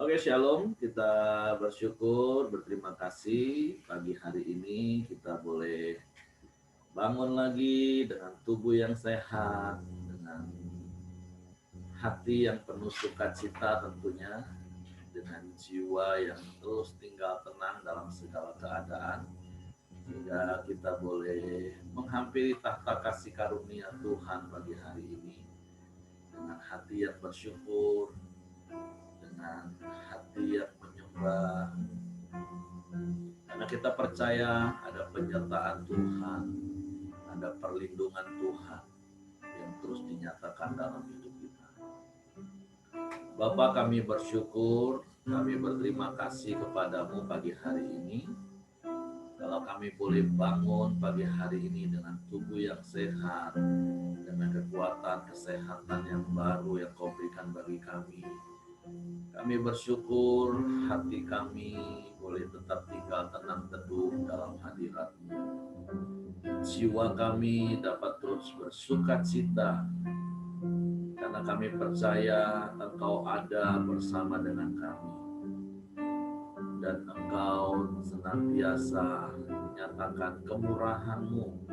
Oke, Shalom. Kita bersyukur, berterima kasih pagi hari ini kita boleh bangun lagi dengan tubuh yang sehat, dengan hati yang penuh sukacita tentunya, dengan jiwa yang terus tinggal tenang dalam segala keadaan, sehingga kita boleh menghampiri tahta kasih karunia Tuhan pagi hari ini dengan hati yang bersyukur, dengan hati yang menyembah, karena kita percaya ada penyertaan Tuhan, ada perlindungan Tuhan yang terus dinyatakan dalam hidup kita. Bapa, kami bersyukur, kami berterima kasih kepadamu pagi hari ini. Kalau kami boleh bangun pagi hari ini dengan tubuh yang sehat, dengan kekuatan kesehatan yang baru yang kau berikan bagi kami. Kami bersyukur hati kami boleh tetap tinggal tenang teduh dalam hadirat-Mu. Jiwa kami dapat terus bersukacita karena kami percaya Engkau ada bersama dengan kami. Dan Engkau senantiasa menyatakan kemurahan-Mu,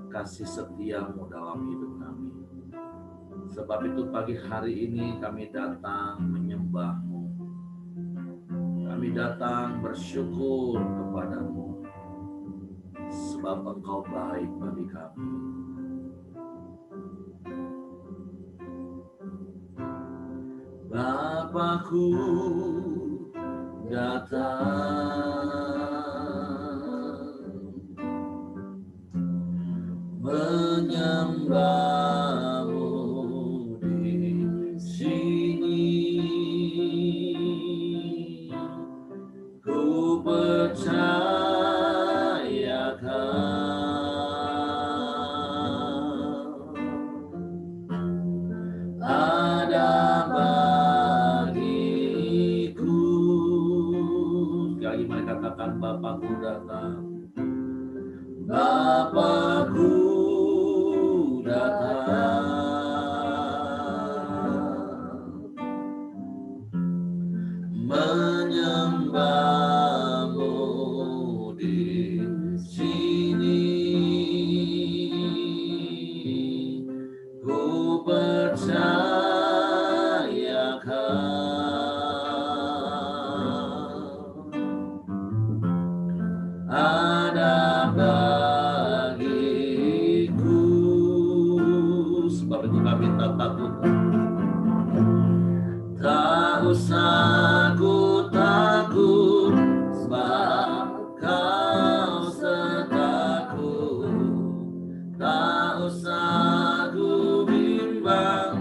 kasih setia-Mu dalam hidup kami. Sebab itu pagi hari ini kami datang menyembah-Mu. Kami datang bersyukur kepada-Mu. Sebab Engkau baik bagi kami. Bapakku datang menyembah-Mu di sini. Ku percayakan ada bagiku. Sekali lagi mari katakan, Bapakku datang. Bapakku datang menyembah-Mu di sini. Ku percayakan ada bagiku. Sebab itu kami tak takut. Tak usah ku takut, sebab Kau sertaku. Tak usah ku bimbang,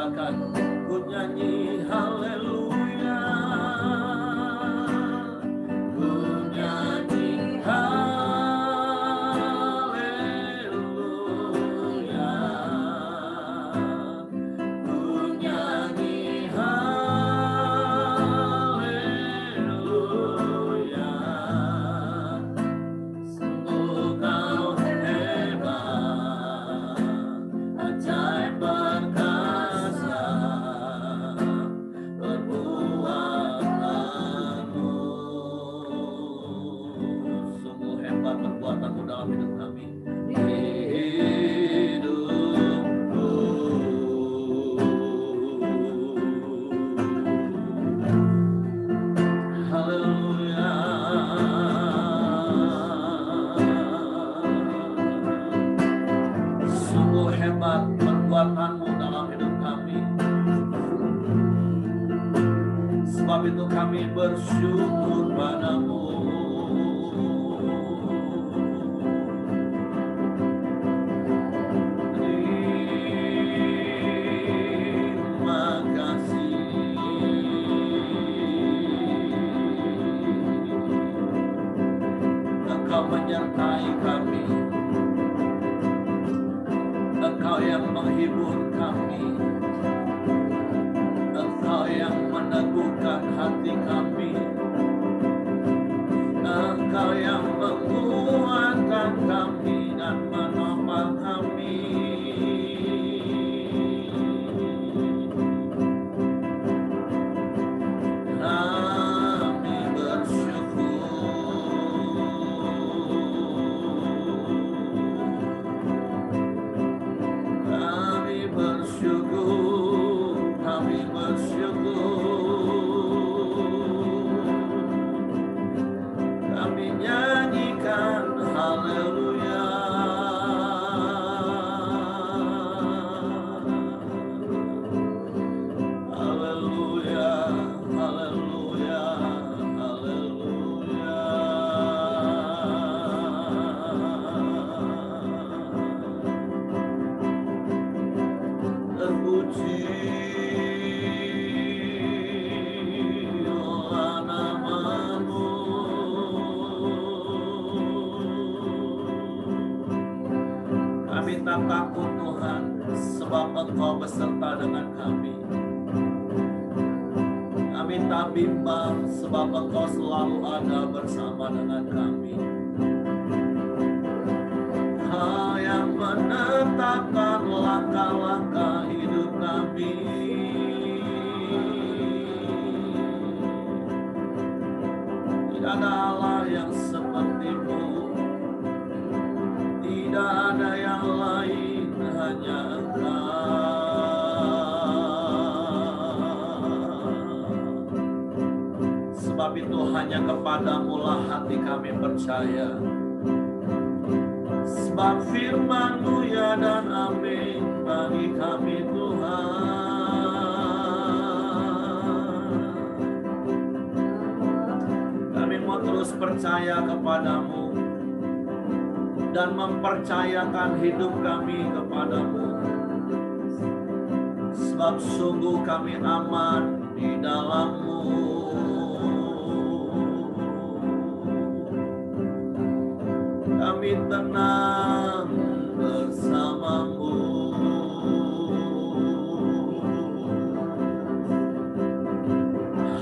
katakan, ku nyanyi haleluya, ku nyanyi haleluya, ku nyanyi haleluya. Sungguh kau hebat, ajaib perkasa perbuatanmu. Sungguh hebat perbuatanmu dalam hidup kami. Hidupku. Haleluya. Sungguh hebat perbuatanmu dalam hidup kami. Sebab itu kami bersyukur padamu. Terima kasih. Engkau menyertai kami. Engkau yang menghibur kami. Engkau yang meneguhkan hati kami. Engkau yang menguatkan kami dan menopang kami. Kami bersyukur. Kami bersyukur. Kami bersyukur. Kami nyanyikan haleluya. Haleluya, haleluya, haleluya. Terpujilah namamu. Kami tak takut Tuhan, sebab Engkau beserta dengan kami. Kami tak bimbang, sebab Engkau selalu ada bersama dengan kami. Kau yang menetapkan langkah-langkah hidup kami. Tidak ada Allah yang seperti-Mu. Tidak ada yang lain, hanya Engkau. Sebab itu hanya kepadamu lah hati kami percaya. Sebab firman-Mu ya dan amin bagi kami Tuhan. Kami mau terus percaya kepadamu dan mempercayakan hidup kami kepadamu. Sebab sungguh kami aman di dalam-Mu. Kami tenang bersama-Mu.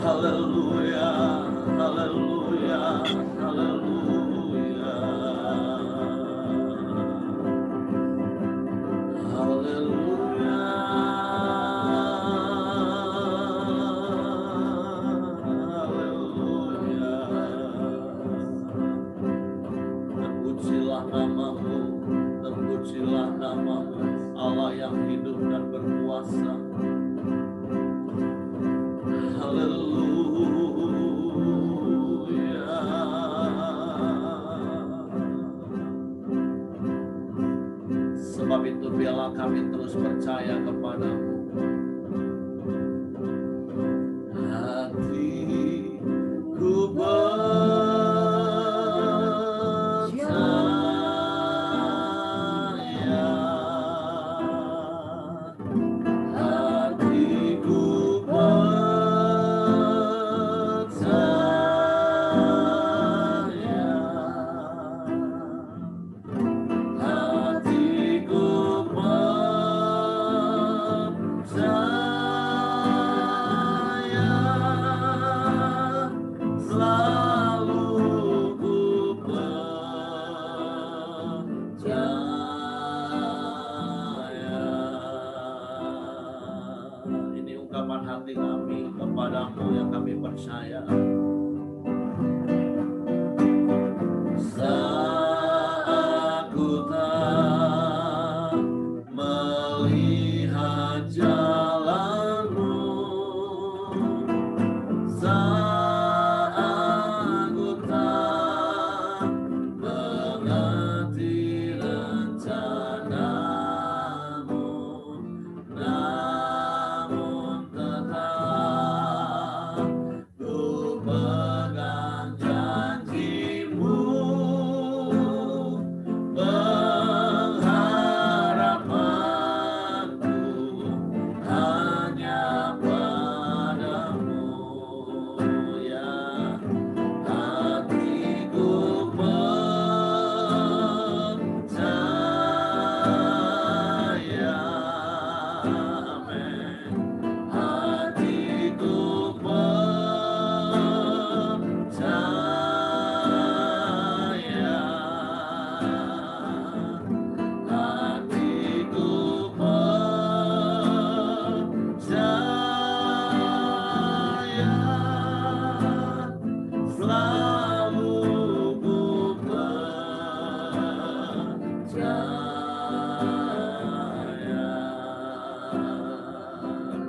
Haleluya, haleluya, haleluya. Haleluya. Haleluya. Terpujilah namamu, terpujilah namamu, Allah yang hidup dan berkuasa. Haleluya. Sebab itu biarlah kami terus percaya kepadamu. Hatiku percaya, hati kami kepadamu yang kami percaya. Saat ku tak melihat jalanmu, saat ku tak mengerti rencanamu, namun tetap ku pegang janjimu, pengharapanku hanya padamu, ya hatiku percaya, amin. Hatiku percaya, hatiku percaya, selalu ku percaya.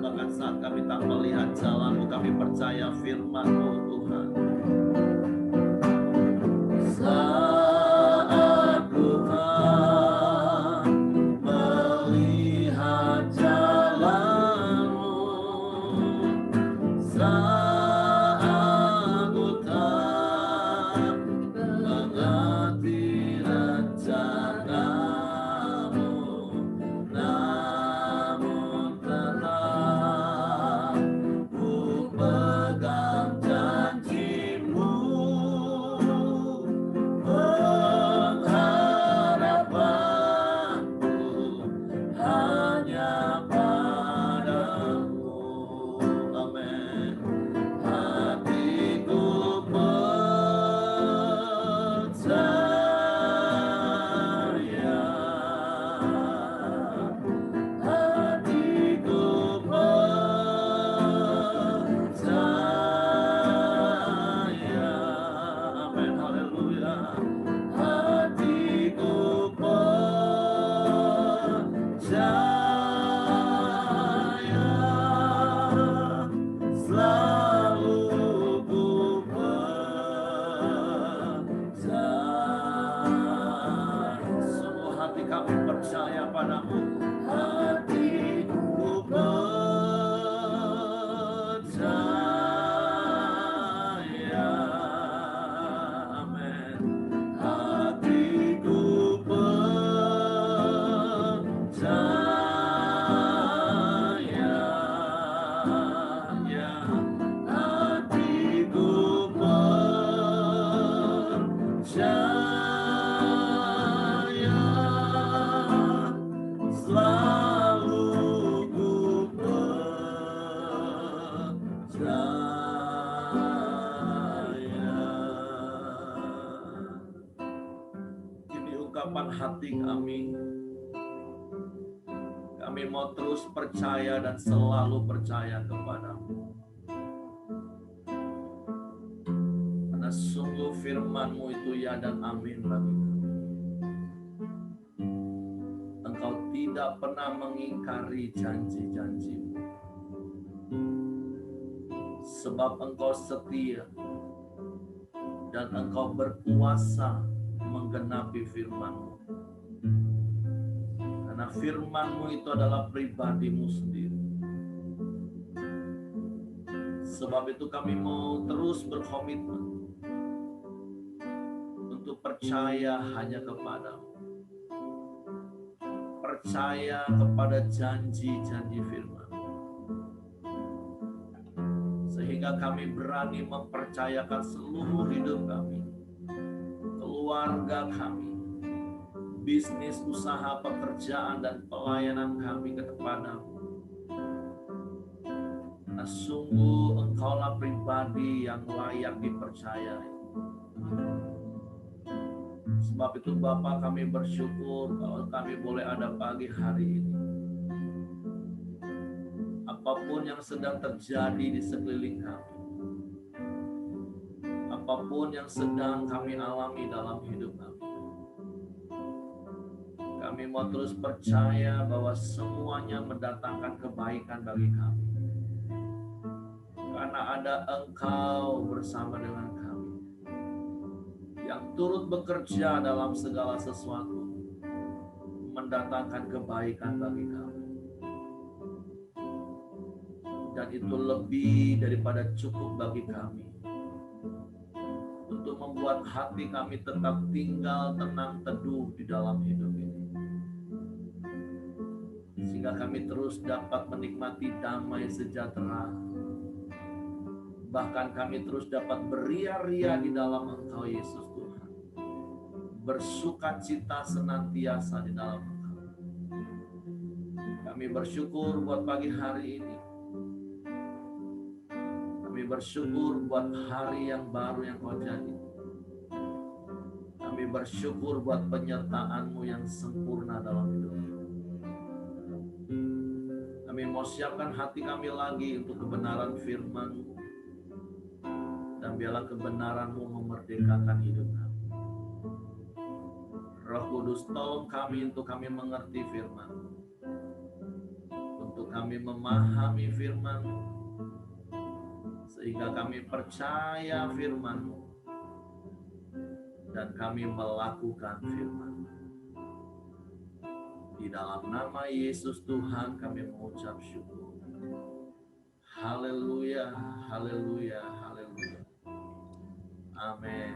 Bahkan saat kami tak melihat jalanmu, kami percaya firman-Mu, Tuhan. Saat ku tak melihat jalanmu, saat ku tak mengerti rencanamu, namun tetap ku pegang janjimu, pengharapanku hanya padamu, amin. Hatiku percaya, hatiku percaya, amin, haleluya. Hatiku percaya, selalu ku percaya. Semua hati kami percaya padamu. Hatiku percaya, amin. Hatiku percaya, ya hatiku percaya, selalu ku percaya. Ini ungkapan hati kami. Kami mau terus percaya dan selalu percaya kepadamu. Karena sungguh firman-Mu itu ya dan amin bagi kami. Engkau tidak pernah mengingkari janji-janji-Mu. Sebab Engkau setia dan Engkau berkuasa menggenapi firman-Mu. Karena firman-Mu itu adalah pribadi-Mu sendiri. Sebab itu kami mau terus berkomitmen untuk percaya hanya kepadamu. Percaya kepada janji-janji firman. Sehingga kami berani mempercayakan seluruh hidup kami, keluarga kami, bisnis, usaha, pekerjaan, dan pelayanan kami kepadamu. Karena sungguh Engkaulah pribadi yang layak dipercayai. Sebab itu Bapa, kami bersyukur kalau kami boleh ada pagi hari ini. apapun yang sedang terjadi di sekeliling kami, apapun yang sedang kami alami dalam hidup kami mau terus percaya bahwa semuanya mendatangkan kebaikan bagi kami. Karena ada Engkau bersama dengan kami, yang turut bekerja dalam segala sesuatu, mendatangkan kebaikan bagi kami. Dan itu lebih daripada cukup bagi kami, untuk membuat hati kami tetap tinggal tenang teduh di dalam hidup ini. Sehingga kami terus dapat menikmati damai sejahtera. Bahkan kami terus dapat beria-ria di dalam Engkau Yesus Tuhan. Bersukacita senantiasa di dalam Engkau. Kami bersyukur buat pagi hari ini. Kami bersyukur buat hari yang baru yang Kau jadi. Kami bersyukur buat penyertaan-Mu yang sempurna dalam hidup kami. Kami mau siapkan hati kami lagi untuk kebenaran firman-Mu. Dan biarlah kebenaran-Mu memerdekakan hidup kami. Roh Kudus, tolong kami untuk kami mengerti firman-Mu. Untuk kami memahami firman-Mu. Sehingga kami percaya firman-Mu. Dan kami melakukan firman-Mu. Di dalam nama Yesus Tuhan kami mengucap syukur. Haleluya, haleluya, haleluya. Amin.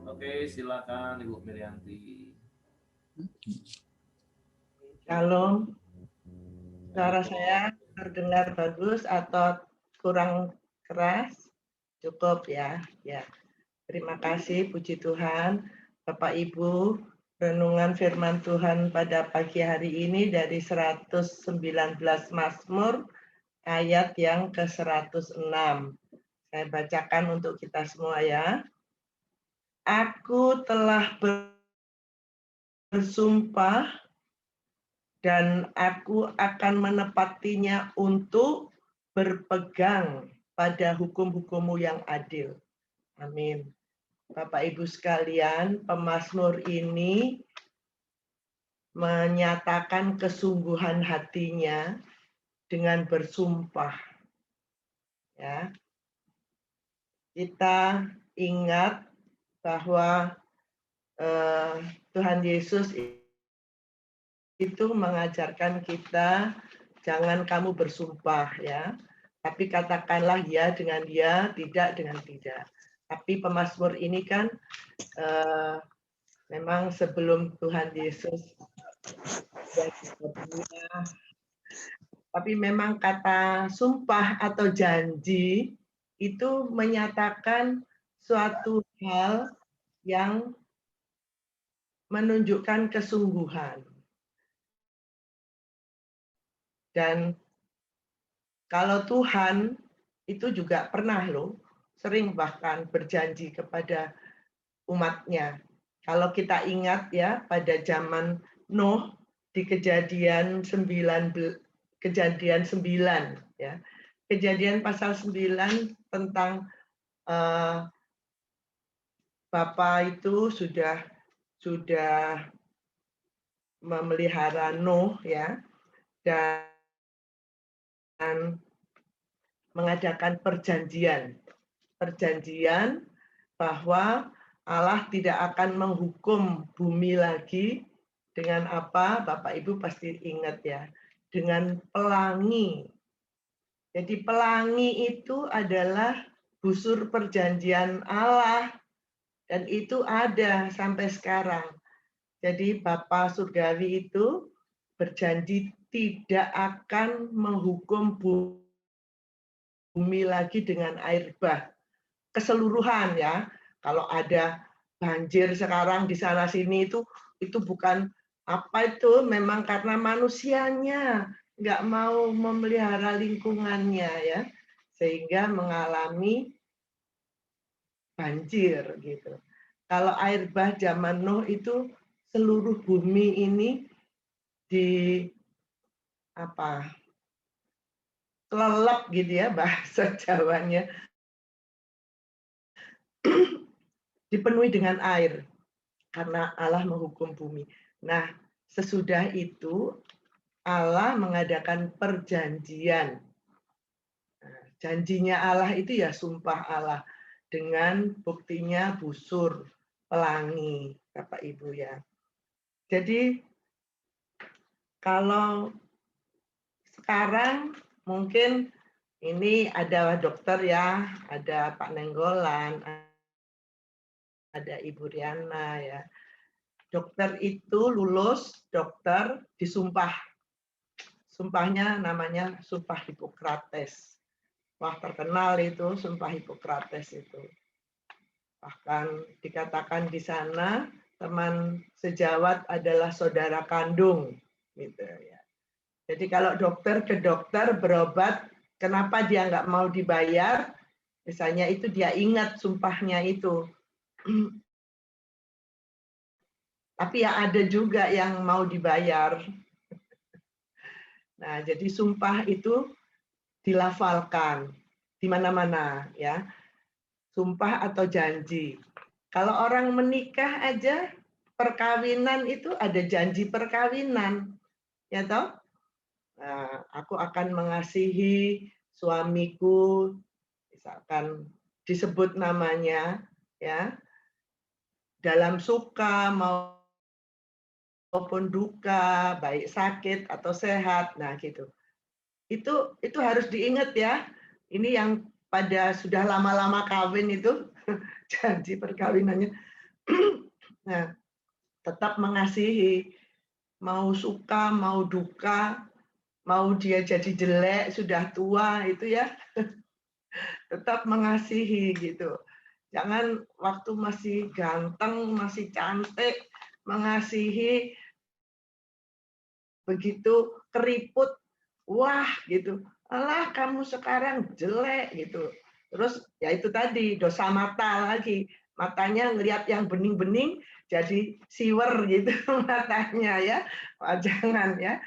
Oke, silakan Ibu Mirianti. Shalom. Suara saya terdengar bagus atau kurang keras? Cukup ya. Ya. Terima kasih, puji Tuhan. Bapak Ibu, renungan firman Tuhan pada pagi hari ini dari 119 Mazmur ayat yang ke-106. Saya bacakan untuk kita semua ya. Aku telah bersumpah dan aku akan menepatinya untuk berpegang pada hukum-hukum-Mu yang adil. Amin. Bapak Ibu sekalian, pemazmur ini menyatakan kesungguhan hatinya dengan bersumpah. Ya. Kita ingat bahwa Tuhan Yesus itu mengajarkan kita jangan kamu bersumpah ya, tapi katakanlah ya dengan ya, tidak dengan tidak. Tapi pemazmur ini kan memang sebelum Tuhan Yesus tapi memang kata sumpah atau janji itu menyatakan suatu hal yang menunjukkan kesungguhan. Dan kalau Tuhan itu juga pernah loh, sering bahkan berjanji kepada umatnya. Kalau kita ingat ya pada zaman Nuh di Kejadian 9 ya. Kejadian pasal 9 tentang Bapak itu sudah memelihara Nuh ya, dan mengadakan perjanjian bahwa Allah tidak akan menghukum bumi lagi dengan apa? Bapak Ibu pasti ingat ya, dengan pelangi. Jadi pelangi itu adalah busur perjanjian Allah dan itu ada sampai sekarang. Jadi Bapa Surgawi itu berjanji tidak akan menghukum bumi lagi dengan air bah. Keseluruhan ya. Kalau ada banjir sekarang di sana sini itu bukan apa itu, memang karena manusianya nggak mau memelihara lingkungannya ya, sehingga mengalami banjir gitu. Kalau air bah zaman Nuh itu seluruh bumi ini apa kelelep gitu ya bahasa Jawanya, dipenuhi dengan air karena Allah menghukum bumi. Nah, sesudah itu Allah mengadakan perjanjian. Nah, janjinya Allah itu ya sumpah Allah dengan buktinya busur, pelangi, Bapak Ibu ya. Jadi kalau sekarang mungkin ini ada dokter ya, ada Pak Nenggolan, ada Ibu Riana ya. Dokter itu lulus dokter disumpah. Sumpahnya namanya Sumpah Hipokrates. Wah, terkenal itu Sumpah Hipokrates itu. Bahkan dikatakan di sana teman sejawat adalah saudara kandung gitu ya. Jadi kalau dokter ke dokter berobat, kenapa dia nggak mau dibayar? Misalnya itu dia ingat sumpahnya itu. Tapi ya ada juga yang mau dibayar. Nah, jadi sumpah itu dilafalkan di mana-mana ya. Sumpah atau janji. Kalau orang menikah aja perkawinan itu ada janji perkawinan. Ya toh? Nah, aku akan mengasihi suamiku, misalkan disebut namanya ya, dalam suka maupun duka, baik sakit atau sehat. Nah, gitu. Itu harus diingat ya. Ini yang pada sudah lama-lama kawin itu janji perkawinannya. Nah, tetap mengasihi, mau suka, mau duka, mau dia jadi jelek, sudah tua itu ya, tetap mengasihi gitu. Jangan waktu masih ganteng, masih cantik, mengasihi, begitu keriput, wah gitu. Alah kamu sekarang jelek gitu. Terus ya itu tadi dosa mata lagi. Matanya ngelihat yang bening-bening jadi siwer gitu matanya ya. Wah, jangan ya.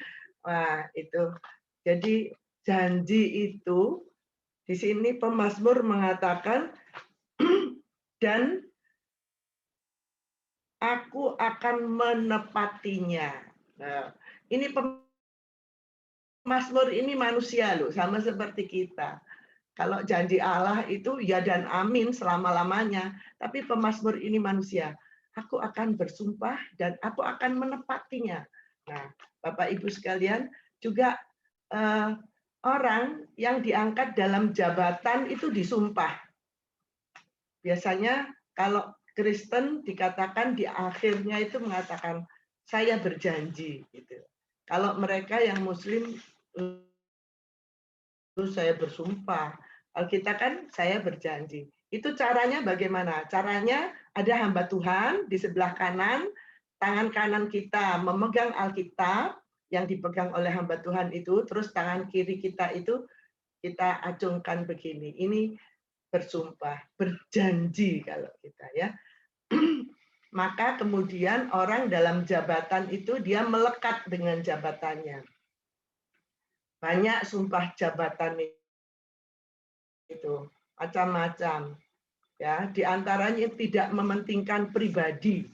Wah, itu. Jadi janji itu di sini pemazmur mengatakan dan aku akan menepatinya. Nah, ini pemazmur ini manusia loh, sama seperti kita. Kalau janji Allah itu ya dan amin selama-lamanya. Tapi pemazmur ini manusia. Aku akan bersumpah dan aku akan menepatinya. Nah, Bapak Ibu sekalian, juga orang yang diangkat dalam jabatan itu disumpah. Biasanya kalau Kristen dikatakan di akhirnya itu mengatakan saya berjanji gitu. Kalau mereka yang Muslim itu saya bersumpah. Kalau kita kan saya berjanji. Itu caranya bagaimana? Caranya ada hamba Tuhan di sebelah kanan, tangan kanan kita memegang Alkitab yang dipegang oleh hamba Tuhan itu, terus tangan kiri kita itu kita acungkan begini. Ini bersumpah, berjanji kalau kita ya. Maka kemudian orang dalam jabatan itu dia melekat dengan jabatannya. Banyak sumpah jabatan itu macam-macam ya, diantaranya tidak mementingkan pribadi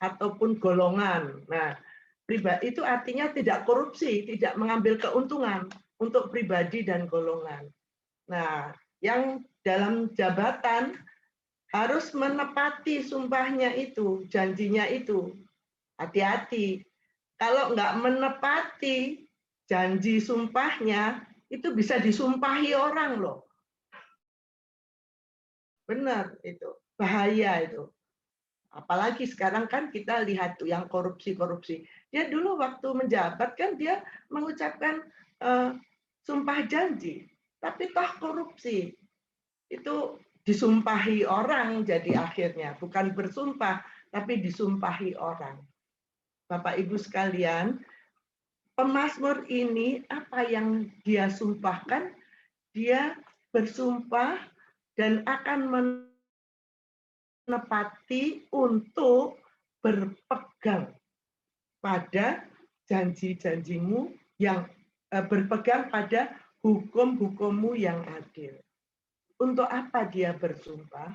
ataupun golongan. Nah, pribadi itu artinya tidak korupsi, tidak mengambil keuntungan untuk pribadi dan golongan. Nah, yang dalam jabatan harus menepati sumpahnya itu, janjinya itu. Hati-hati. Kalau nggak menepati janji sumpahnya, itu bisa disumpahi orang loh. Benar itu, bahaya itu. Apalagi sekarang kan kita lihat tuh yang korupsi-korupsi. Dia dulu waktu menjabat kan dia mengucapkan sumpah janji, tapi toh korupsi. Itu disumpahi orang jadi akhirnya, bukan bersumpah, tapi disumpahi orang. Bapak Ibu sekalian, pemazmur ini apa yang dia sumpahkan? Dia bersumpah dan akan menepati untuk berpegang pada janji-janjimu yang berpegang pada hukum-hukum-Mu yang adil. Untuk apa dia bersumpah?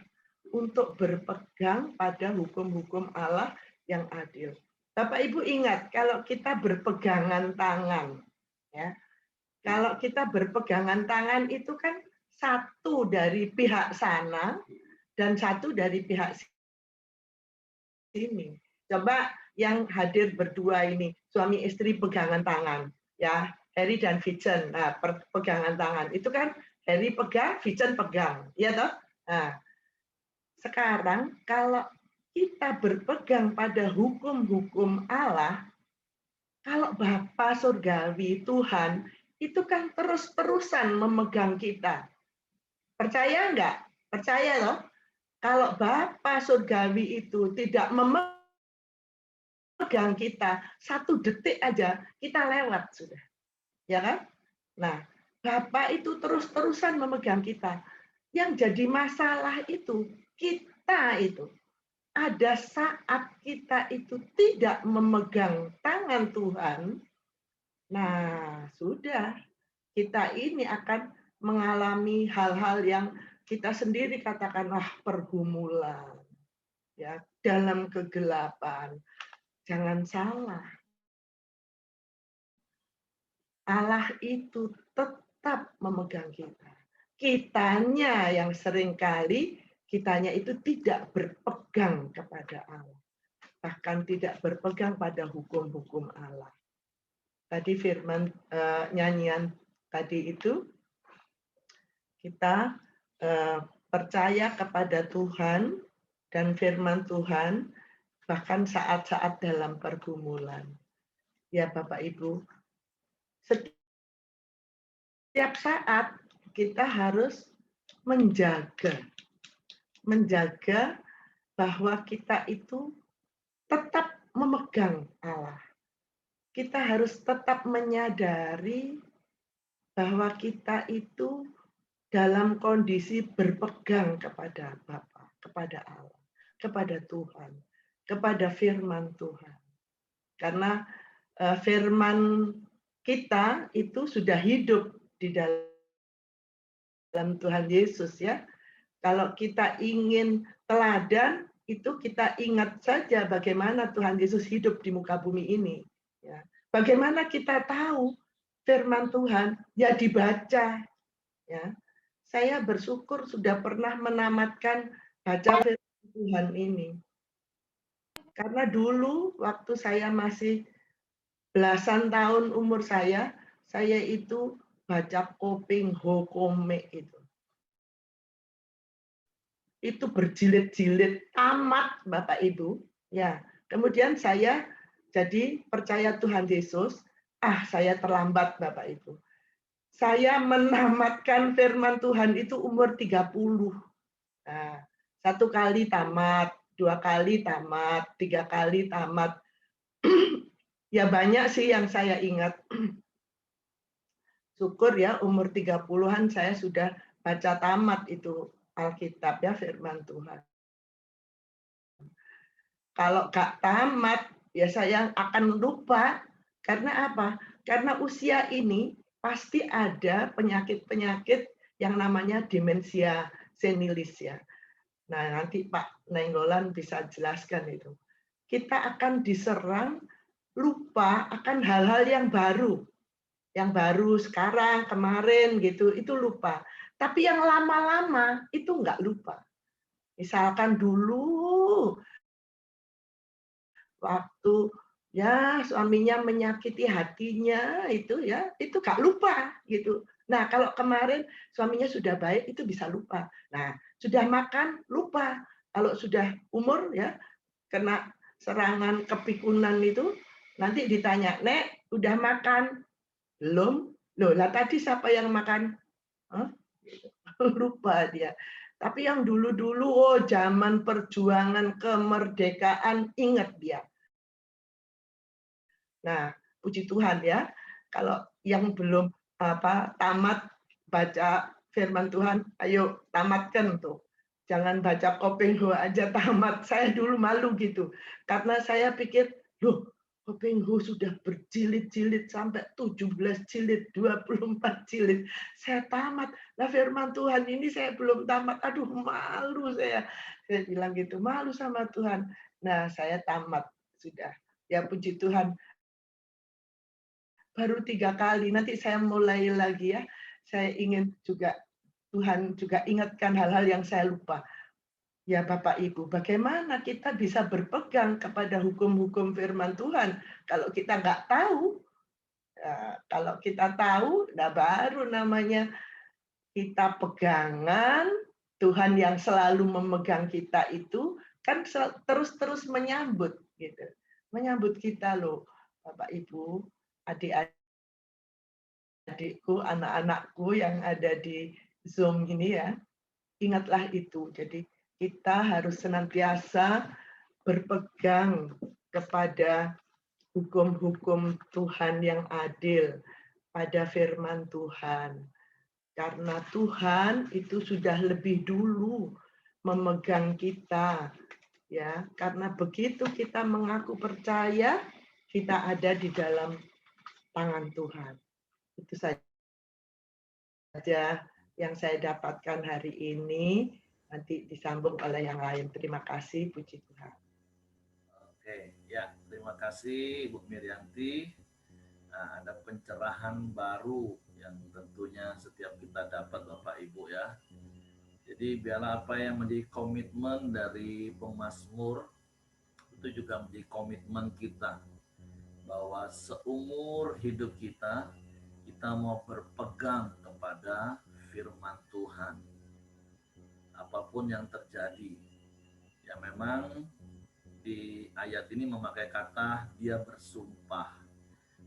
Untuk berpegang pada hukum-hukum Allah yang adil. Bapak Ibu ingat, kalau kita berpegangan tangan, ya, kalau kita berpegangan tangan itu kan satu dari pihak sana dan satu dari pihak sini. Coba yang hadir berdua ini, suami istri pegangan tangan, ya, Harry dan Vincent. Nah, pegangan tangan itu kan Harry pegang, Vincent pegang, ya toh? Nah, sekarang kalau kita berpegang pada hukum-hukum Allah, kalau Bapa Surgawi Tuhan itu kan terus-terusan memegang kita. Percaya enggak? Percaya loh. Kalau Bapa Surgawi itu tidak memegang kita, satu detik aja kita lewat sudah. Ya kan? Nah, Bapa itu terus-terusan memegang kita. Yang jadi masalah itu, kita itu. Ada saat kita itu tidak memegang tangan Tuhan, nah sudah, kita ini akan mengalami hal-hal yang kita sendiri katakan, pergumulan, ya, dalam kegelapan. Jangan salah, Allah itu tetap memegang kita. Kitanya yang seringkali kitanya itu tidak berpegang kepada Allah. Bahkan tidak berpegang pada hukum-hukum Allah. Tadi firman nyanyian tadi itu, kita percaya kepada Tuhan dan firman Tuhan, bahkan saat-saat dalam pergumulan. Ya Bapak Ibu, setiap saat kita harus menjaga bahwa kita itu tetap memegang Allah. Kita harus tetap menyadari bahwa kita itu dalam kondisi berpegang kepada Bapa, kepada Allah, kepada Tuhan, kepada firman Tuhan. Karena firman kita itu sudah hidup di dalam Tuhan Yesus, ya. Kalau kita ingin teladan, itu kita ingat saja bagaimana Tuhan Yesus hidup di muka bumi ini. Ya. Bagaimana kita tahu firman Tuhan? Ya dibaca. Ya. Saya bersyukur sudah pernah menamatkan baca firman Tuhan ini. Karena dulu waktu saya masih belasan tahun umur saya itu baca koping hokome itu. Itu berjilid-jilid tamat Bapak Ibu. Ya, kemudian saya jadi percaya Tuhan Yesus. Saya terlambat Bapak Ibu. Saya menamatkan firman Tuhan itu umur 30. Nah, 1 kali tamat, 2 kali tamat, 3 kali tamat. Ya banyak sih yang saya ingat. Syukur ya umur 30-an saya sudah baca tamat itu Alkitab, ya, firman Tuhan. Kalau gak tamat, ya saya akan lupa. Karena apa? Karena usia ini pasti ada penyakit-penyakit yang namanya demensia senilis, ya. Nah, nanti Pak Nainggolan bisa jelaskan itu. Kita akan diserang lupa akan hal-hal yang baru. Yang baru sekarang, kemarin gitu, itu lupa. Tapi yang lama-lama itu nggak lupa. Misalkan dulu waktu ya suaminya menyakiti hatinya itu, ya itu nggak lupa gitu. Nah kalau kemarin suaminya sudah baik itu bisa lupa. Nah sudah makan lupa. Kalau sudah umur ya kena serangan kepikunan itu nanti ditanya, Nek udah makan? Belum. Loh lah tadi siapa yang makan? Hah? Lupa dia. Tapi yang dulu-dulu, zaman perjuangan kemerdekaan, ingat dia. Nah, puji Tuhan ya, kalau yang belum tamat baca firman Tuhan, ayo tamatkan tuh. Jangan baca koping aja tamat. Saya dulu malu gitu. Karena saya pikir, loh Hopengho sudah berjilid-jilid sampai 17 jilid, 24 jilid. Saya tamat. Lah firman Tuhan ini saya belum tamat. Aduh, malu saya. Saya bilang gitu, malu sama Tuhan. Nah, saya tamat sudah. Ya puji Tuhan. Baru 3 kali. Nanti saya mulai lagi ya. Saya ingin juga Tuhan juga ingatkan hal-hal yang saya lupa. Ya Bapak Ibu, bagaimana kita bisa berpegang kepada hukum-hukum firman Tuhan kalau kita nggak tahu? Ya, kalau kita tahu, nah baru namanya kita pegangan. Tuhan yang selalu memegang kita itu kan terus-terus menyambut gitu, menyambut kita loh, Bapak Ibu, adik-adikku, anak-anakku yang ada di Zoom ini ya. Ingatlah itu. Jadi kita harus senantiasa berpegang kepada hukum-hukum Tuhan yang adil, pada firman Tuhan. Karena Tuhan itu sudah lebih dulu memegang kita, ya. Karena begitu kita mengaku percaya, kita ada di dalam tangan Tuhan. Itu saja yang saya dapatkan hari ini. Nanti disambung oleh yang lain. Terima kasih, puji Tuhan. Oke, ya terima kasih Bu Miryanti. Nah, ada pencerahan baru yang tentunya setiap kita dapat Bapak Ibu ya. Jadi biarlah apa yang menjadi komitmen dari pemazmur itu juga menjadi komitmen kita bahwa seumur hidup kita mau berpegang kepada firman Tuhan. Apapun yang terjadi. Ya memang di ayat ini memakai kata dia bersumpah.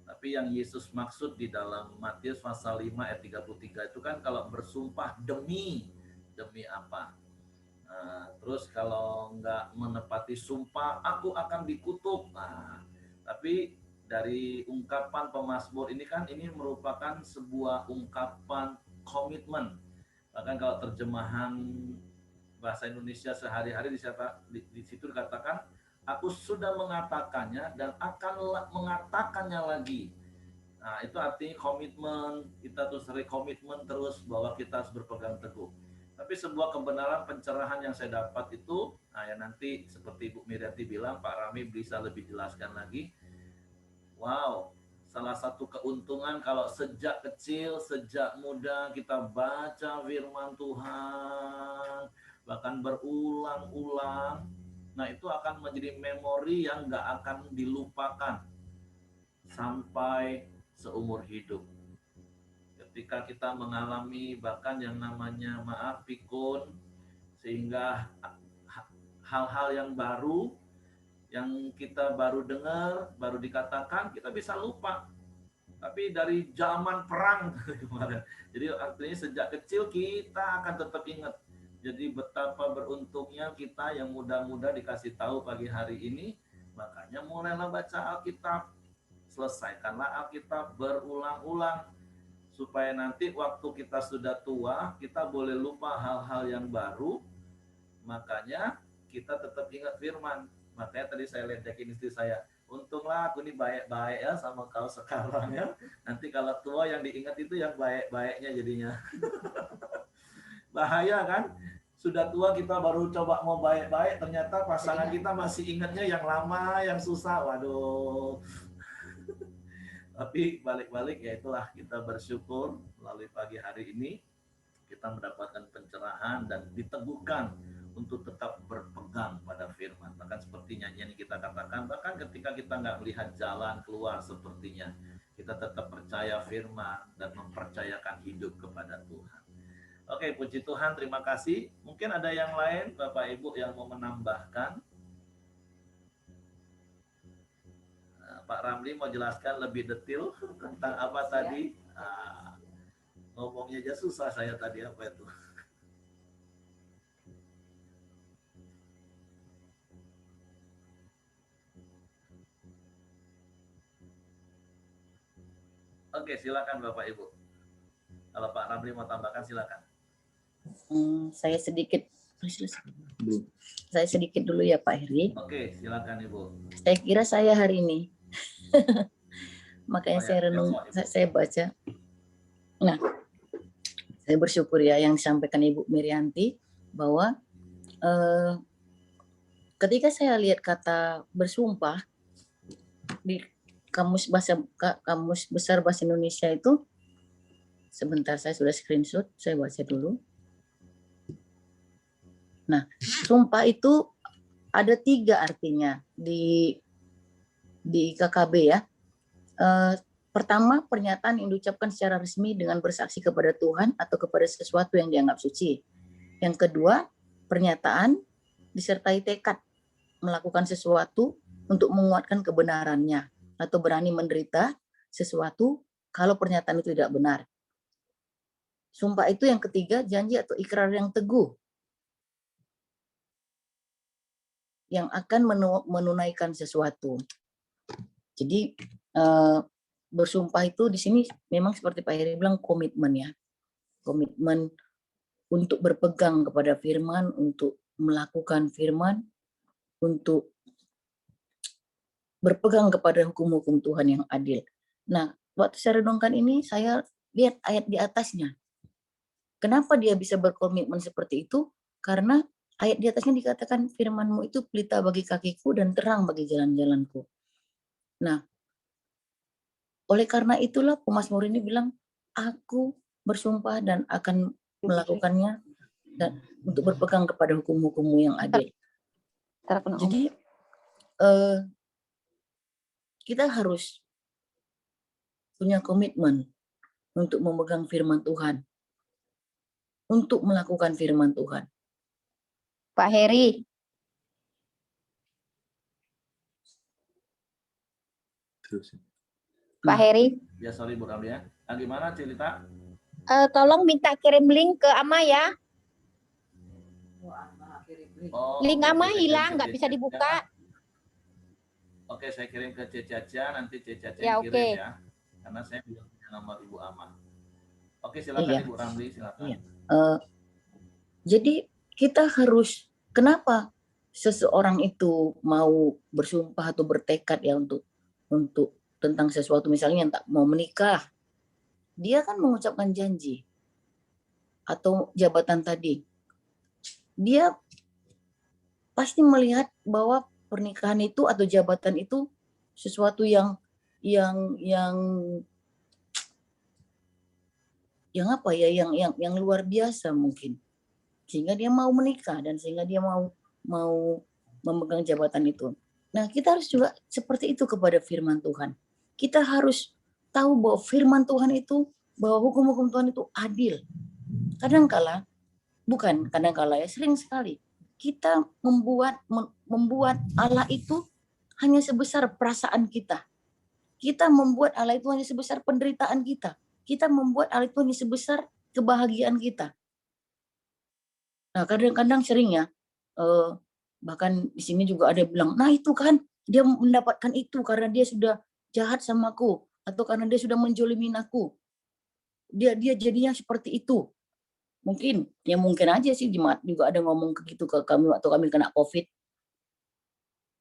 Tapi yang Yesus maksud di dalam Matius pasal 5 ayat 33 itu kan kalau bersumpah demi apa? Nah, terus kalau nggak menepati sumpah, aku akan dikutuk. Nah, tapi dari ungkapan pemazmur ini kan ini merupakan sebuah ungkapan komitmen. Bahkan kalau terjemahan bahasa Indonesia sehari-hari di situ dikatakan aku sudah mengatakannya dan akan mengatakannya lagi. Nah, itu artinya komitmen, kita terus komitmen terus bahwa kita harus berpegang teguh. Tapi sebuah kebenaran pencerahan yang saya dapat itu, nah ya nanti seperti Bu Miryanti bilang, Pak Rami bisa lebih jelaskan lagi. Wow, salah satu keuntungan kalau sejak kecil, sejak muda kita baca firman Tuhan, bahkan berulang-ulang, nah itu akan menjadi memori yang nggak akan dilupakan sampai seumur hidup. Ketika kita mengalami bahkan yang namanya maaf pikun, sehingga hal-hal yang baru, yang kita baru dengar, baru dikatakan, kita bisa lupa. Tapi dari zaman perang kemarin, jadi artinya sejak kecil kita akan tetap ingat. Jadi betapa beruntungnya kita yang muda-muda dikasih tahu pagi hari ini, makanya mulailah baca Alkitab. Selesaikanlah Alkitab berulang-ulang, supaya nanti waktu kita sudah tua, kita boleh lupa hal-hal yang baru, makanya kita tetap ingat firman. Makanya tadi saya ledekin istri saya, untunglah aku ini baik-baik ya sama kau sekarang ya. Nanti kalau tua yang diingat itu yang baik-baiknya jadinya. Bahaya kan? Sudah tua kita baru coba mau baik-baik, ternyata pasangan kita masih ingatnya yang lama, yang susah. Waduh. Tapi balik-balik ya itulah kita bersyukur melalui pagi hari ini kita mendapatkan pencerahan dan diteguhkan untuk tetap berpegang pada firman. Bahkan seperti nyanyian yang kita katakan, bahkan ketika kita nggak melihat jalan keluar sepertinya, kita tetap percaya firman dan mempercayakan hidup kepada Tuhan. Oke, puji Tuhan, terima kasih. Mungkin ada yang lain, Bapak Ibu yang mau menambahkan. Pak Ramli mau jelaskan lebih detail tentang apa tadi? Ngomongnya aja susah saya tadi apa itu. Oke, silakan Bapak Ibu. Kalau Pak Ramli mau tambahkan silakan. Saya sedikit dulu ya Pak Heri. Oke, silakan Ibu. Saya kira saya hari ini. Makanya Oh ya, saya renung, sok, Ibu. saya baca. Nah, saya bersyukur ya yang disampaikan Ibu Mirianti bahwa ketika saya lihat kata bersumpah di kamus besar bahasa Indonesia itu, sebentar saya sudah screenshot, saya baca dulu. Nah, sumpah itu ada 3 artinya di KKB ya. Pertama, pernyataan yang diucapkan secara resmi dengan bersaksi kepada Tuhan atau kepada sesuatu yang dianggap suci. Yang kedua, pernyataan disertai tekad melakukan sesuatu untuk menguatkan kebenarannya atau berani menderita sesuatu kalau pernyataan itu tidak benar. Sumpah itu yang ketiga, janji atau ikrar yang teguh yang akan menunaikan sesuatu. Jadi bersumpah itu di sini memang seperti Pak Heri bilang komitmen ya. Komitmen untuk berpegang kepada firman, untuk melakukan firman, untuk berpegang kepada hukum-hukum Tuhan yang adil. Nah, waktu saya renungkan ini, saya lihat ayat di atasnya. Kenapa dia bisa berkomitmen seperti itu? Karena ayat di atasnya dikatakan firman-Mu itu pelita bagi kakiku dan terang bagi jalan-jalanku. Nah, oleh karena itulah pemazmur ini bilang, aku bersumpah dan akan melakukannya dan untuk berpegang kepada hukum-hukum-Mu yang adil. Jadi kita harus punya komitmen untuk memegang firman Tuhan, untuk melakukan firman Tuhan. Pak Heri. Pak Heri. Ya, sorry Bu Ramli ya. Nah, gimana cerita? Tolong minta kirim link ke Ama ya. Oh, Link oke, Ama saya hilang, kirim ke nggak bisa Cece dibuka. aja. Oke, saya kirim ke Cece aja, nanti Cece aja Ya, yang kirim oke. ya. Karena saya belum punya nomor Ibu Ama. Oke, silakan Iya. Ibu Ramli, silakan. Iya. Jadi kita harus, kenapa seseorang itu mau bersumpah atau bertekad ya untuk tentang sesuatu, misalnya yang tak mau menikah, dia kan mengucapkan janji atau jabatan tadi. Dia pasti melihat bahwa pernikahan itu atau jabatan itu sesuatu yang apa ya, yang luar biasa mungkin, sehingga dia mau menikah dan sehingga dia mau memegang jabatan itu. Nah, kita harus juga seperti itu kepada firman Tuhan. Kita harus tahu bahwa firman Tuhan itu, bahwa hukum-hukum Tuhan itu adil. Kadangkala ya, sering sekali kita membuat Allah itu hanya sebesar perasaan kita. Kita membuat Allah itu hanya sebesar penderitaan kita. Kita membuat Allah itu hanya sebesar kebahagiaan kita. Nah, kadang-kadang sering ya, bahkan di sini juga ada yang bilang, nah itu kan dia mendapatkan itu karena dia sudah jahat sama aku, atau karena dia sudah menjolimin aku. Dia jadinya seperti itu. Mungkin aja sih jemaat juga ada ngomong gitu ke kami waktu kami kena COVID.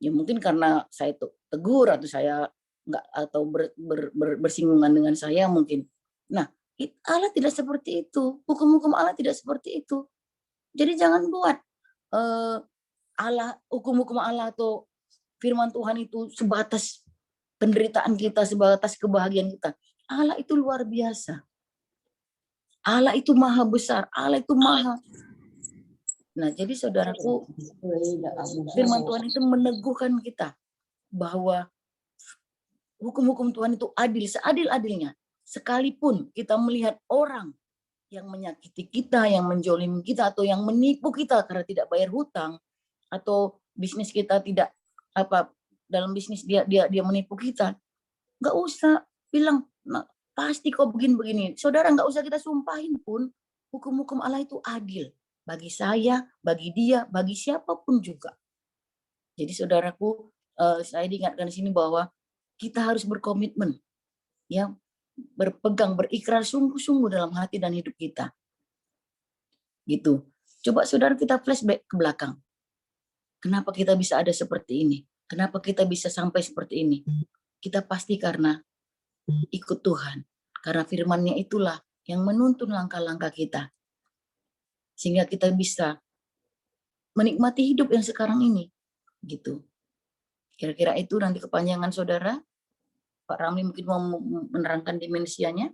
Ya mungkin karena saya tegur atau saya enggak, atau bersinggungan dengan saya mungkin. Nah, Allah tidak seperti itu. Hukum-hukum Allah tidak seperti itu. Jadi jangan buat hukum-hukum Allah atau firman Tuhan itu sebatas penderitaan kita, sebatas kebahagiaan kita. Allah itu luar biasa. Allah itu maha besar. Allah itu maha. Nah, jadi saudaraku, firman Tuhan itu meneguhkan kita bahwa hukum-hukum Tuhan itu adil, seadil-adilnya. Sekalipun kita melihat orang yang menyakiti kita, yang menjolimi kita, atau yang menipu kita karena tidak bayar hutang, atau bisnis kita tidak dalam bisnis dia menipu kita, nggak usah bilang, nah, pasti kok begini. Saudara, nggak usah kita sumpahin pun, hukum-hukum Allah itu adil bagi saya, bagi dia, bagi siapapun juga. Jadi saudaraku, saya diingatkan di sini bahwa kita harus berkomitmen, ya, berpegang, berikrar sungguh-sungguh dalam hati dan hidup kita. Gitu. Coba saudara kita flashback ke belakang. Kenapa kita bisa ada seperti ini? Kenapa kita bisa sampai seperti ini? kita pasti karena ikut Tuhan. Karena firman-Nya itulah yang menuntun langkah-langkah kita. Sehingga kita bisa menikmati hidup yang sekarang ini. Gitu. Kira-kira itu nanti kepanjangan saudara. Pak Ramli mungkin mau menerangkan dimensianya.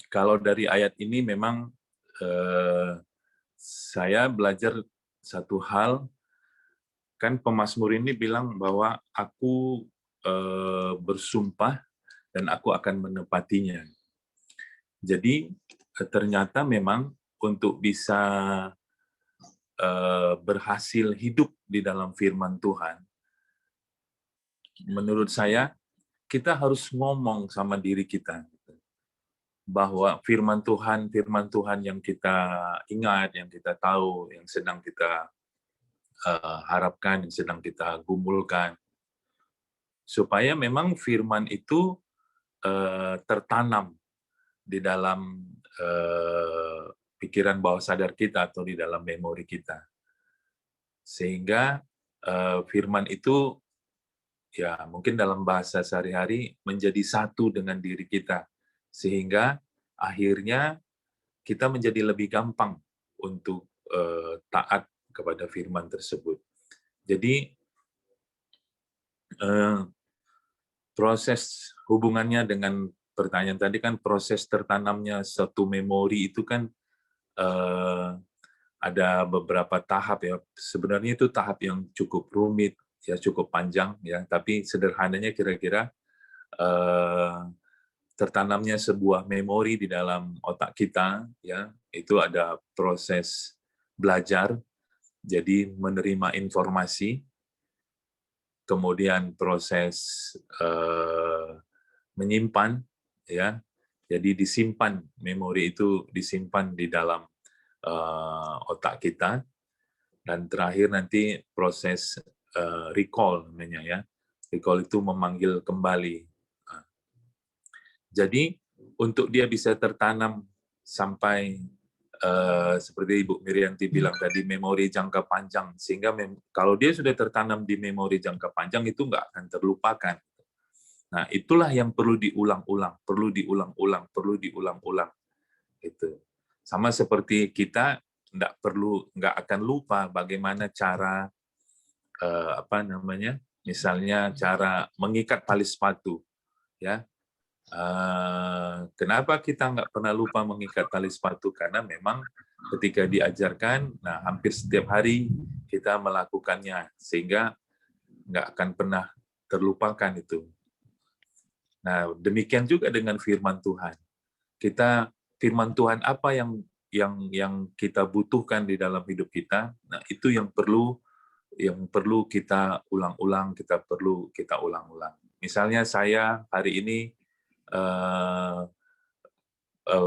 Kalau dari ayat ini memang saya belajar satu hal, kan pemazmur ini bilang bahwa aku bersumpah dan aku akan menepatinya. Jadi ternyata memang untuk bisa berhasil hidup di dalam firman Tuhan, menurut saya kita harus ngomong sama diri kita bahwa firman Tuhan yang kita ingat, yang kita tahu, yang sedang kita harapkan, yang sedang kita gumulkan, supaya memang firman itu tertanam di dalam pikiran bawah sadar kita atau di dalam memori kita, sehingga firman itu ya mungkin dalam bahasa sehari-hari menjadi satu dengan diri kita, sehingga akhirnya kita menjadi lebih gampang untuk taat kepada firman tersebut. Jadi proses hubungannya dengan pertanyaan tadi kan, proses tertanamnya satu memori itu kan ada beberapa tahap ya. Sebenarnya itu tahap yang cukup rumit, ya cukup panjang ya. Tapi sederhananya kira-kira tertanamnya sebuah memori di dalam otak kita ya, itu ada proses belajar, jadi menerima informasi, kemudian proses menyimpan ya, jadi disimpan, memori itu disimpan di dalam otak kita, dan terakhir nanti proses recall namanya ya. Recall itu memanggil kembali. Jadi untuk dia bisa tertanam sampai seperti Ibu Mirianti bilang tadi, memori jangka panjang, sehingga kalau dia sudah tertanam di memori jangka panjang itu nggak akan terlupakan. Nah, itulah yang perlu diulang-ulang, perlu diulang-ulang, perlu diulang-ulang. Itu sama seperti kita nggak akan lupa bagaimana cara misalnya cara mengikat tali sepatu, ya. Kenapa kita nggak pernah lupa mengikat tali sepatu? Karena memang ketika diajarkan, nah hampir setiap hari kita melakukannya, sehingga nggak akan pernah terlupakan itu. Nah, demikian juga dengan firman Tuhan. Firman Tuhan apa yang kita butuhkan di dalam hidup kita, nah itu yang perlu kita ulang-ulang, kita ulang-ulang. Misalnya saya hari ini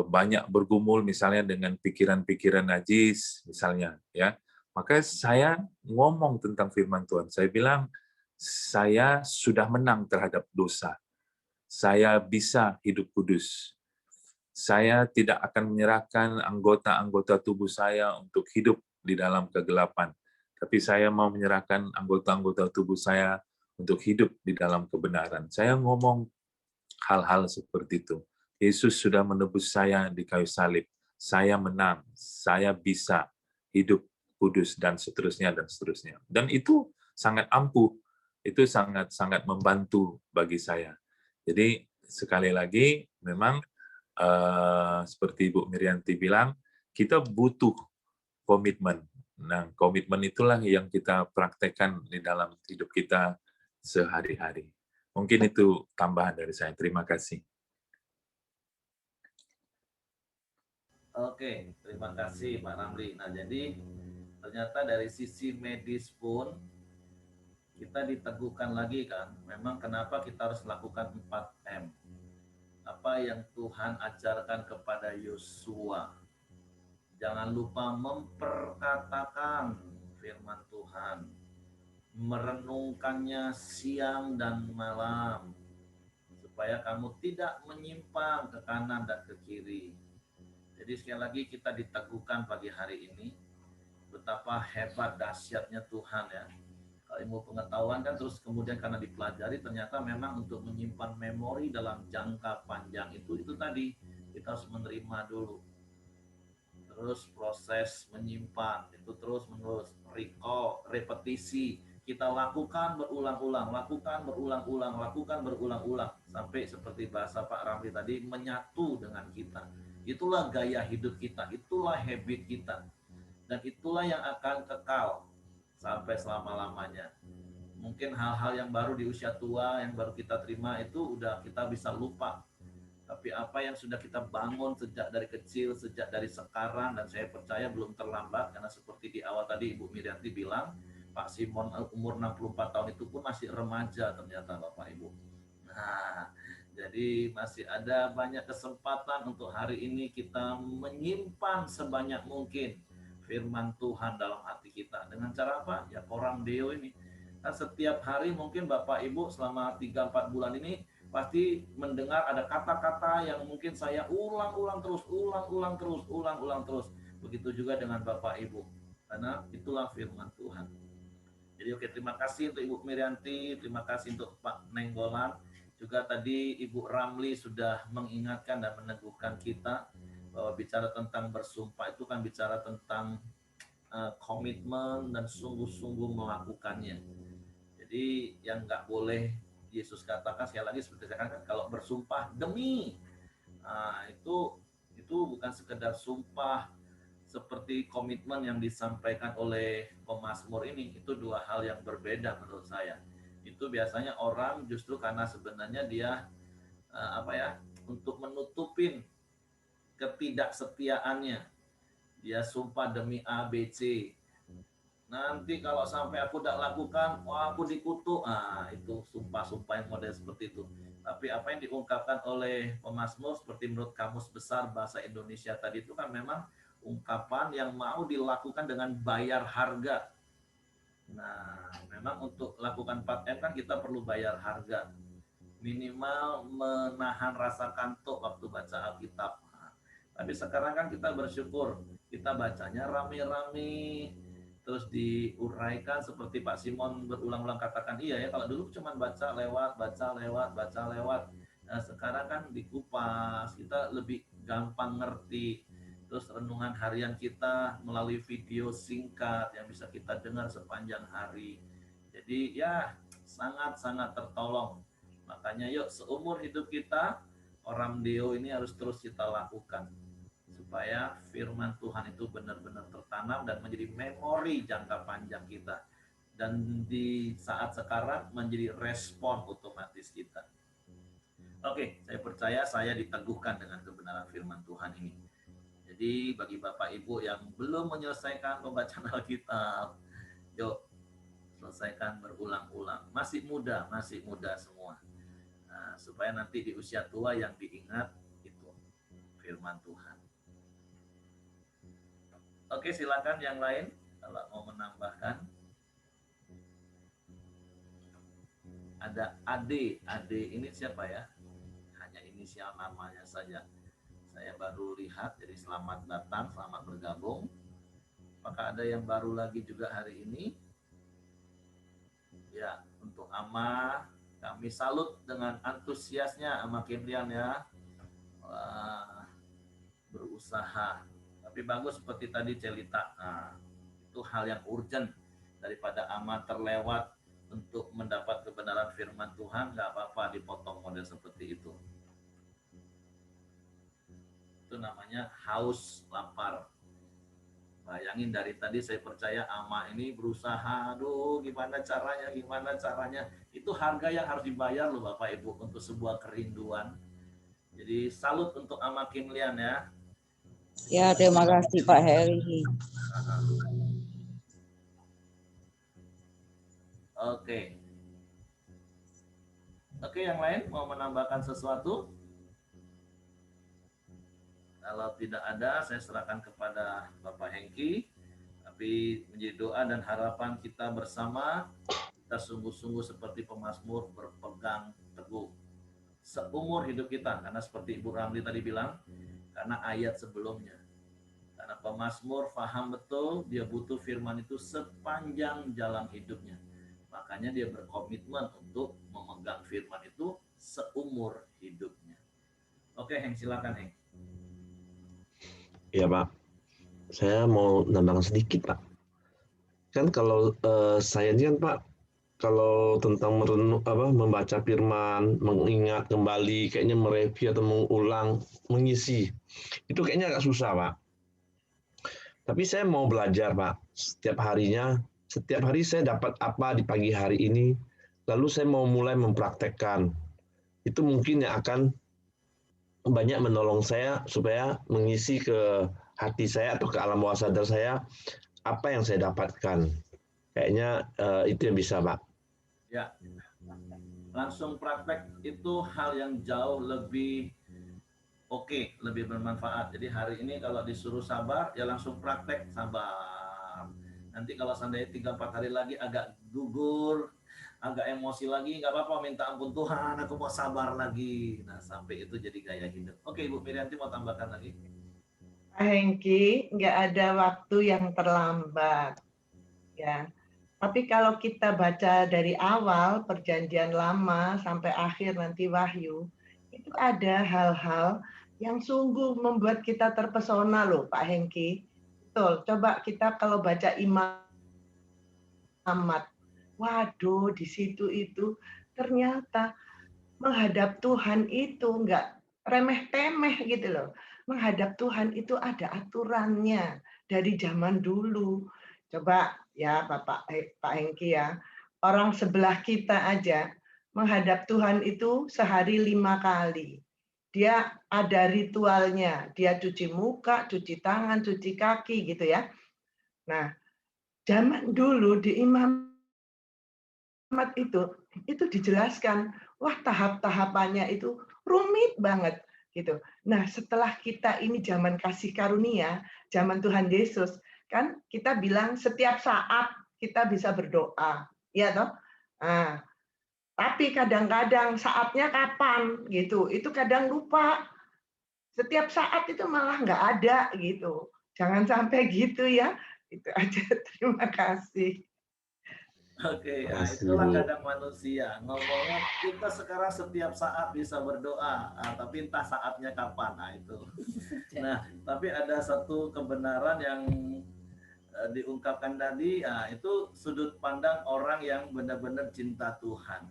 banyak bergumul misalnya dengan pikiran-pikiran najis misalnya ya, maka saya ngomong tentang firman Tuhan. Saya bilang saya sudah menang terhadap dosa, saya bisa hidup kudus, saya tidak akan menyerahkan anggota-anggota tubuh saya untuk hidup di dalam kegelapan, tapi saya mau menyerahkan anggota-anggota tubuh saya untuk hidup di dalam kebenaran. Saya ngomong hal-hal seperti itu. Yesus sudah menebus saya di kayu salib. Saya menang, saya bisa hidup kudus, dan seterusnya, dan seterusnya. Dan itu sangat ampuh, itu sangat-sangat membantu bagi saya. Jadi sekali lagi, memang seperti Ibu Mirianti bilang, kita butuh komitmen. Nah, komitmen itulah yang kita praktekkan di dalam hidup kita sehari-hari. Mungkin itu tambahan dari saya. Terima kasih. Oke, terima kasih Pak Ramli. Nah, jadi ternyata dari sisi medis pun kita diteguhkan lagi kan. Memang kenapa kita harus lakukan 4M. Apa yang Tuhan ajarkan kepada Yosua. Jangan lupa memperkatakan firman Tuhan. Merenungkannya siang dan malam. Supaya kamu tidak menyimpang ke kanan dan ke kiri. Jadi sekali lagi kita diteguhkan pagi hari ini betapa hebat dahsyatnya Tuhan ya. Kalau ilmu pengetahuan kan terus kemudian karena dipelajari ternyata memang untuk menyimpan memori dalam jangka panjang itu tadi kita harus menerima dulu. Terus proses menyimpan itu terus menerus, recall, repetisi, kita lakukan berulang-ulang sampai seperti bahasa Pak Ramli tadi menyatu dengan kita. Itulah gaya hidup kita, itulah habit kita, dan itulah yang akan kekal sampai selama-lamanya. Mungkin hal-hal yang baru di usia tua yang baru kita terima itu udah kita bisa lupa. Tapi apa yang sudah kita bangun sejak dari kecil, sejak dari sekarang, dan saya percaya belum terlambat, karena seperti di awal tadi Ibu Mirianti bilang, Pak Simon umur 64 tahun itu pun masih remaja ternyata Bapak Ibu. Nah, jadi masih ada banyak kesempatan untuk hari ini kita menyimpan sebanyak mungkin firman Tuhan dalam hati kita. Dengan cara apa? Ya Koram Deo ini. Nah, setiap hari mungkin Bapak Ibu selama 3-4 bulan ini pasti mendengar ada kata-kata yang mungkin saya ulang-ulang terus. Begitu juga dengan Bapak Ibu, karena itulah firman Tuhan. Jadi oke, terima kasih untuk Ibu Mirianti, terima kasih untuk Pak Nenggolan. Juga tadi Ibu Ramli sudah mengingatkan dan meneguhkan kita bahwa bicara tentang bersumpah itu kan bicara tentang komitmen dan sungguh-sungguh melakukannya. Jadi yang nggak boleh Yesus katakan sekali lagi seperti saya katakan, kalau bersumpah demi, itu bukan sekedar sumpah seperti komitmen yang disampaikan oleh pemazmur ini. Itu dua hal yang berbeda menurut saya. Itu biasanya orang justru karena sebenarnya dia untuk menutupin ketidaksetiaannya, dia sumpah demi A, B, C. Nanti kalau sampai aku tidak lakukan, wah aku dikutuk. Itu sumpah-sumpah yang model seperti itu. Tapi apa yang diungkapkan oleh pemazmur seperti menurut Kamus Besar Bahasa Indonesia tadi itu kan memang ungkapan yang mau dilakukan dengan bayar harga. Nah, memang untuk lakukan 4M kan kita perlu bayar harga. Minimal menahan rasa kantuk waktu baca Alkitab. Tapi sekarang kan kita bersyukur, kita bacanya rame-rame, terus diuraikan seperti Pak Simon berulang-ulang katakan, iya ya, kalau dulu cuma baca lewat. Nah, sekarang kan dikupas, kita lebih gampang ngerti. Terus renungan harian kita melalui video singkat yang bisa kita dengar sepanjang hari. Jadi ya sangat-sangat tertolong. Makanya yuk seumur hidup kita, Koram Deo ini harus terus kita lakukan. Supaya firman Tuhan itu benar-benar tertanam dan menjadi memori jangka panjang kita. Dan di saat sekarang menjadi respon otomatis kita. Oke, saya percaya saya diteguhkan dengan kebenaran firman Tuhan ini. Jadi bagi Bapak Ibu yang belum menyelesaikan pembacaan Alkitab, yuk selesaikan berulang-ulang. Masih muda semua. Nah, supaya nanti di usia tua yang diingat itu firman Tuhan. Oke, silakan yang lain kalau mau menambahkan. Ada Ade ini siapa ya? Hanya inisial namanya saja. Saya baru lihat, jadi selamat datang, selamat bergabung. Apakah ada yang baru lagi juga hari ini? Ya, untuk Ama, kami salut dengan antusiasnya Ama Kimlian ya. Wah, berusaha. Tapi bagus seperti tadi Celita. Nah, itu hal yang urgent daripada Ama terlewat untuk mendapat kebenaran firman Tuhan, nggak apa-apa dipotong model seperti itu. Itu namanya haus lapar. Bayangin dari tadi saya percaya Ama ini berusaha, aduh gimana caranya. Itu harga yang harus dibayar loh Bapak Ibu untuk sebuah kerinduan. Jadi salut untuk Ama Kimlian ya. Ya, terima kasih Pak Heri. Oke, yang lain mau menambahkan sesuatu? Kalau tidak ada, saya serahkan kepada Bapak Hengki. Tapi menjadi doa dan harapan kita bersama, kita sungguh-sungguh seperti pemazmur berpegang teguh seumur hidup kita. Karena seperti Ibu Ramli tadi bilang, karena ayat sebelumnya. Karena Karena pemazmur paham betul dia butuh firman itu sepanjang jalan hidupnya. Makanya dia berkomitmen untuk memegang firman itu seumur hidupnya. Oke, Heng, silakan, Heng. Ya Pak, saya mau nambahkan sedikit Pak. Kan kalau saya ini kan Pak, kalau tentang membaca firman, mengingat kembali, kayaknya mereview atau mengulang, mengisi, itu kayaknya agak susah Pak. Tapi saya mau belajar Pak, setiap hari saya dapat apa di pagi hari ini, lalu saya mau mulai mempraktekkan. Itu mungkin yang akan banyak menolong saya supaya mengisi ke hati saya atau ke alam bawah sadar saya apa yang saya dapatkan. Kayaknya itu yang bisa Pak. Ya, langsung praktek itu hal yang jauh lebih oke, lebih bermanfaat. Jadi hari ini kalau disuruh sabar, ya langsung praktek sabar. Nanti kalau seandainya 3-4 hari lagi agak gugur, agak emosi lagi, nggak apa-apa, minta ampun Tuhan, aku mau sabar lagi. Nah, sampai itu jadi gaya hidup. Oke, Ibu Mirianti mau tambahkan lagi? Pak Hengki, nggak ada waktu yang terlambat. Ya. Tapi kalau kita baca dari awal perjanjian lama sampai akhir nanti Wahyu, itu ada hal-hal yang sungguh membuat kita terpesona loh Pak Hengki. Betul, coba kita kalau baca Imamat, waduh di situ itu ternyata menghadap Tuhan itu enggak remeh-temeh gitu loh. Menghadap Tuhan itu ada aturannya dari zaman dulu. Coba ya Pak Hengki ya, orang sebelah kita aja menghadap Tuhan itu sehari 5 kali. Dia ada ritualnya, dia cuci muka, cuci tangan, cuci kaki gitu ya. Nah, zaman dulu di Imamat itu dijelaskan, wah tahap-tahapannya itu rumit banget gitu. Nah, setelah kita ini zaman kasih karunia, zaman Tuhan Yesus, kan kita bilang setiap saat kita bisa berdoa, ya toh? Nah, tapi kadang-kadang saatnya kapan gitu, itu kadang lupa. Setiap saat itu malah nggak ada gitu. Jangan sampai gitu ya. Itu aja. Terima kasih. Oke, ya, itulah kadang manusia. Ngomongnya kita sekarang setiap saat bisa berdoa, tapi entah saatnya kapan. Nah, itu. Nah, tapi ada satu kebenaran yang diungkapkan tadi, itu sudut pandang orang yang benar-benar cinta Tuhan.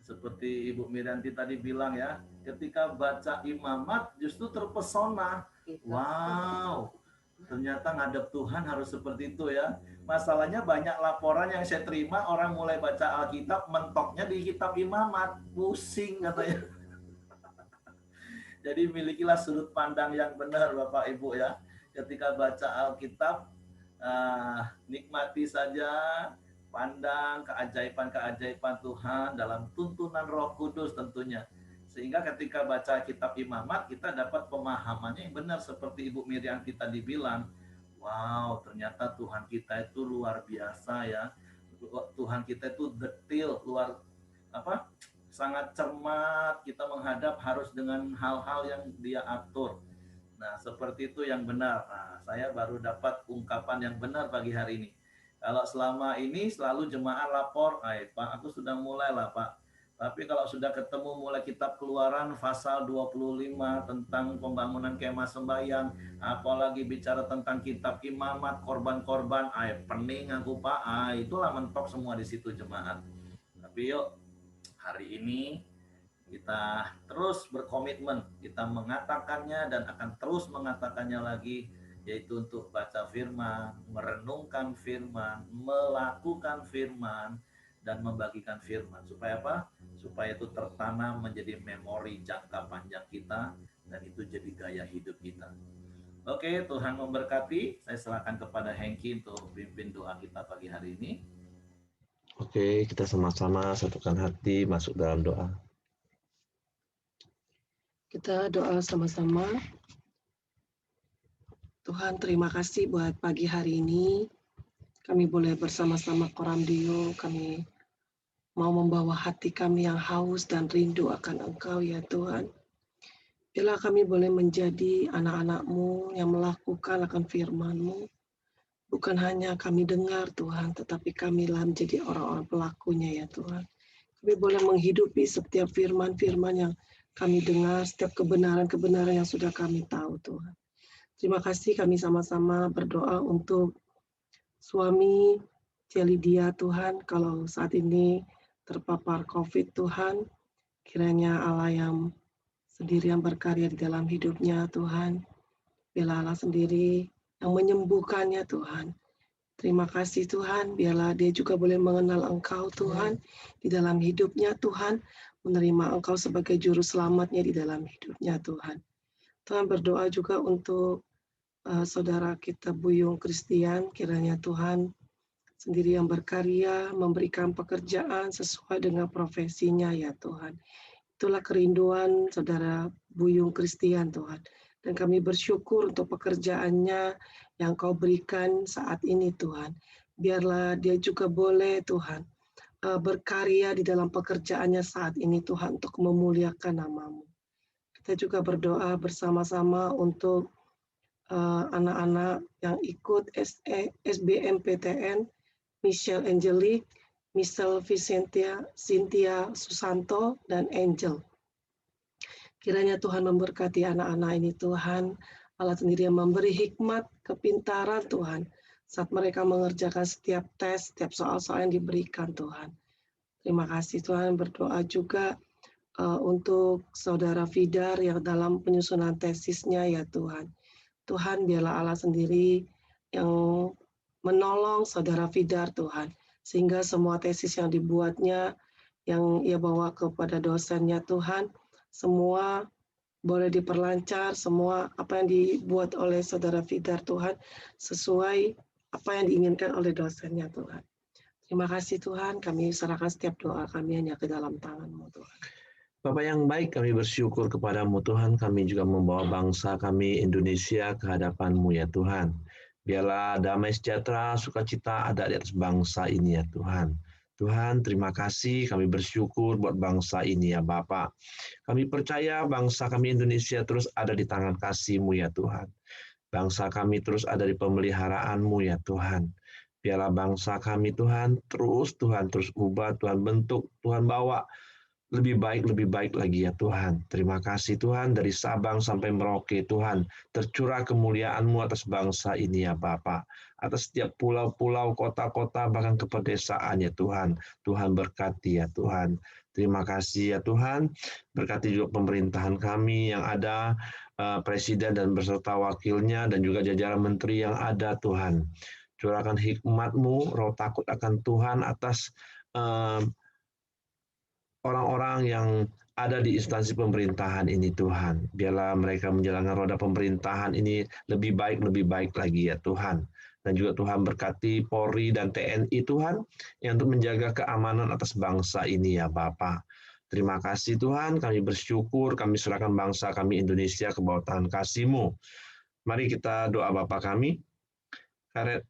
Seperti Ibu Mirianti tadi bilang ya, ketika baca Imamat justru terpesona. Wow, ternyata ngadep Tuhan harus seperti itu ya. Masalahnya banyak laporan yang saya terima, orang mulai baca Alkitab, mentoknya di kitab Imamat. Pusing katanya. Jadi milikilah sudut pandang yang benar Bapak Ibu ya. Ketika baca Alkitab, nikmati saja, pandang keajaiban-keajaiban Tuhan dalam tuntunan Roh Kudus tentunya. Sehingga ketika baca kitab Imamat, kita dapat pemahamannya yang benar seperti Ibu Mirianti tadi bilang. Wow, ternyata Tuhan kita itu luar biasa ya. Tuhan kita itu detail, sangat cermat. Kita menghadap harus dengan hal-hal yang Dia atur. Nah, seperti itu yang benar. Nah, saya baru dapat ungkapan yang benar pagi hari ini. Kalau selama ini selalu jemaah lapor, Pak, aku sudah mulai lah Pak. Tapi kalau sudah ketemu mulai kitab Keluaran pasal 25 tentang pembangunan kemah sembahyang, apalagi bicara tentang kitab Imamat, korban-korban, pening aku Pak, itulah mentok semua di situ jemaat. Tapi yuk, hari ini kita terus berkomitmen, kita mengatakannya dan akan terus mengatakannya lagi, yaitu untuk baca firman, merenungkan firman, melakukan firman, dan membagikan firman. Supaya apa? Supaya itu tertanam menjadi memori jangka panjang kita, dan itu jadi gaya hidup kita. Oke, Tuhan memberkati. Saya serahkan kepada Hengki untuk pimpin doa kita pagi hari ini. Oke, kita sama-sama satukan hati masuk dalam doa. Kita doa sama-sama. Tuhan, terima kasih buat pagi hari ini. Kami boleh bersama-sama Koramdio, kami mau membawa hati kami yang haus dan rindu akan Engkau ya Tuhan. Biarlah kami boleh menjadi anak-anak-Mu yang melakukan akan firman-Mu. Bukan hanya kami dengar Tuhan, tetapi kamilah menjadi orang-orang pelakunya ya Tuhan. Kami boleh menghidupi setiap firman-firman yang kami dengar, setiap kebenaran-kebenaran yang sudah kami tahu Tuhan. Terima kasih, kami sama-sama berdoa untuk suami Tia Lydia Tuhan, kalau saat ini terpapar COVID Tuhan, kiranya Allah yang sendiri yang berkarya di dalam hidupnya Tuhan, biarlah Allah sendiri yang menyembuhkannya Tuhan. Terima kasih Tuhan, biarlah dia juga boleh mengenal Engkau Tuhan di dalam hidupnya Tuhan, menerima Engkau sebagai juru selamatnya di dalam hidupnya Tuhan. Tuhan berdoa juga untuk saudara kita Buyung Christian, kiranya Tuhan sendiri yang berkarya, memberikan pekerjaan sesuai dengan profesinya ya Tuhan. Itulah kerinduan saudara Buyung Christian Tuhan. Dan kami bersyukur untuk pekerjaannya yang Kau berikan saat ini Tuhan. Biarlah dia juga boleh Tuhan berkarya di dalam pekerjaannya saat ini Tuhan untuk memuliakan nama-Mu. Kita juga berdoa bersama-sama untuk anak-anak yang ikut SBMPTN, Michelle Angelique, Michelle Vicentia, Cynthia Susanto, dan Angel. Kiranya Tuhan memberkati anak-anak ini Tuhan, Allah sendiri yang memberi hikmat, kepintaran Tuhan, saat mereka mengerjakan setiap tes, setiap soal-soal yang diberikan Tuhan. Terima kasih Tuhan, berdoa juga untuk saudara Fidar yang dalam penyusunan tesisnya ya Tuhan. Tuhan biarlah Allah sendiri yang menolong saudara Fidar Tuhan, sehingga semua tesis yang dibuatnya, yang ia bawa kepada dosennya Tuhan, semua boleh diperlancar, semua apa yang dibuat oleh saudara Fidar Tuhan, sesuai apa yang diinginkan oleh dosennya Tuhan. Terima kasih Tuhan, kami serahkan setiap doa kami hanya ke dalam tangan-Mu Tuhan. Bapak yang baik, kami bersyukur kepada-Mu Tuhan, kami juga membawa bangsa kami Indonesia ke hadapan-Mu ya Tuhan. Biarlah damai sejahtera, sukacita ada di atas bangsa ini ya Tuhan. Tuhan, terima kasih, kami bersyukur buat bangsa ini ya Bapak. Kami percaya bangsa kami Indonesia terus ada di tangan kasih-Mu ya Tuhan. Bangsa kami terus ada di pemeliharaan-Mu ya Tuhan. Biarlah bangsa kami Tuhan terus ubah, Tuhan bentuk, Tuhan bawa lebih baik lagi ya Tuhan. Terima kasih Tuhan, dari Sabang sampai Merauke Tuhan, tercurah kemuliaan-Mu atas bangsa ini ya Bapa. Atas setiap pulau-pulau, kota-kota, bahkan ke pedesaan ya Tuhan. Tuhan berkati ya Tuhan. Terima kasih ya Tuhan, berkati juga pemerintahan kami yang ada, Presiden dan beserta wakilnya, dan juga jajaran menteri yang ada Tuhan. Curahkan hikmat-Mu, roh takut akan Tuhan atas orang-orang yang ada di instansi pemerintahan ini Tuhan. Biarlah mereka menjalankan roda pemerintahan ini lebih baik lagi ya Tuhan. Dan juga Tuhan berkati Polri dan TNI Tuhan yang untuk menjaga keamanan atas bangsa ini ya Bapa. Terima kasih Tuhan, kami bersyukur, kami serahkan bangsa kami Indonesia ke bawah tangan kasih-Mu. Mari kita doa Bapa kami. Karena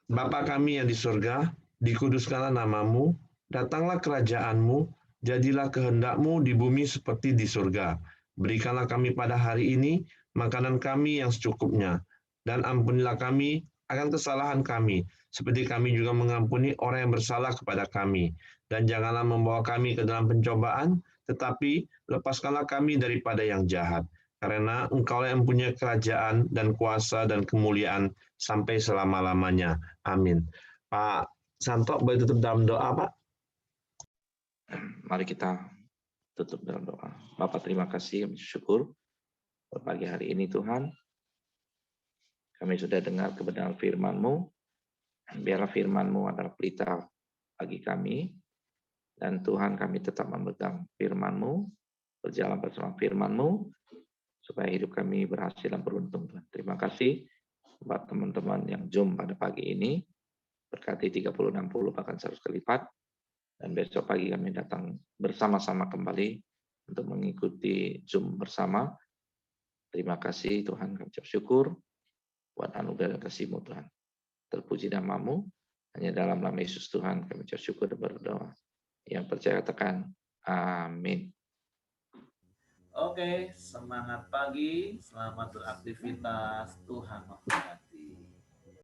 Bapa kami yang di surga, dikuduskanlah nama-Mu, datanglah kerajaan-Mu, jadilah kehendak-Mu di bumi seperti di surga. Berikanlah kami pada hari ini makanan kami yang secukupnya, dan ampunilah kami akan kesalahan kami, seperti kami juga mengampuni orang yang bersalah kepada kami. Dan janganlah membawa kami ke dalam pencobaan, tetapi lepaskanlah kami daripada yang jahat. Karena Engkau yang punya kerajaan dan kuasa dan kemuliaan sampai selama-lamanya. Amin. Pak Santo, boleh tutup dalam doa, Pak? Mari kita tutup dalam doa. Bapak terima kasih, syukur pagi hari ini Tuhan. Kami sudah dengar kebenaran firman-Mu. Biarlah firman-Mu adalah pelita bagi kami. Dan Tuhan kami tetap memegang firman-Mu, berjalan bersama firman-Mu, supaya hidup kami berhasil dan beruntung. Terima kasih buat teman-teman yang Zoom pada pagi ini. Berkati 30, 60, bahkan 100 kali lipat. Dan besok pagi kami datang bersama-sama kembali untuk mengikuti Zoom bersama. Terima kasih Tuhan, kami ucap syukur buat anugerah dan kasih-Mu Tuhan. Terpuji nama-Mu, hanya dalam nama Yesus Tuhan kami ucap syukur dan berdoa. Yang percaya katakan amin. Oke. Oke, semangat pagi, selamat beraktivitas, Tuhan memberkati.